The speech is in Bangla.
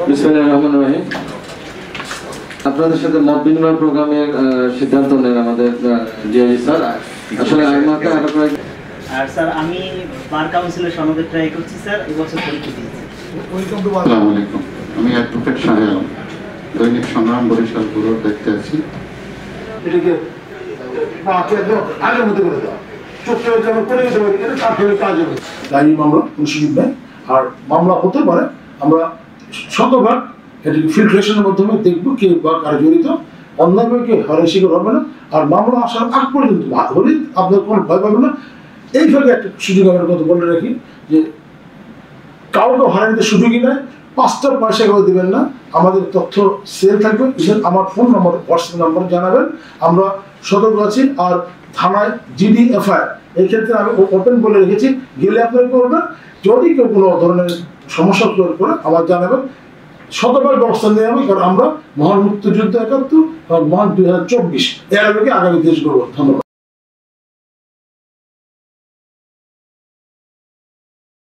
বিসমিল্লাহির রহমানির রহিম। আপনাদের সাথে মত বিনিময় প্রোগ্রামের সিদ্ধান্ত নেন আমাদের ডিআইজি স্যার। আসলে আমাকে আর স্যার আমি বার কাউন্সিলের সনদে ট্রাই করছি স্যার, এই বছর পরীক্ষা দিয়েছি। আসসালামু আলাইকুম, আমি অ্যাডভোকেট শাহের আলম, দৈনিক সংগ্রাম বরিশাল ব্যুরোর দায়িত্বে আছি। এটাকে আগের মতো করে দেওয়া, চোখে করে দিতে পারি, এটা তার ফলে কাজ হবে। দায়ী মামলা কোনো সুযোগ নেই, আর মামলা হতে পারে আমরা শতভাগ এটাকে ফিল্ট্রেশনের মাধ্যমে দেখবো কে বা কারা জড়িত, অন্যায়ভাবে কে হারের শিকার হবে না। আর মামলা আসার আগ পর্যন্ত হলে আপনার কোনো ভয় পাবেন না। এইভাবে একটা সুযোগ আমার কথা বলে রাখি যে কাউকে হারা নিতে সুযোগই নাই, 5টা পয়সা করে দেবেন না। আমাদের তথ্য সেল থাকবে, আমার ফোন নম্বর হোয়াটসঅ্যাপ নাম্বার জানাবেন, আমরা সতর্ক আছি। আর থানায় জিডি এফআইআর এই ক্ষেত্রে আমি ওপেন বলে রেখেছি, গেলে আপনারা করবেন। যদি কেউ কোনো ধরনের সমস্যা তৈরি করে আমার জানাবেন, শতভাগ ব্যবস্থা নেওয়া হবে। কারণ আমরা মহান মুক্তিযুদ্ধ 71 আর মহান 2024 এর আগে আগামী দেশ গড়ব। ধন্যবাদ।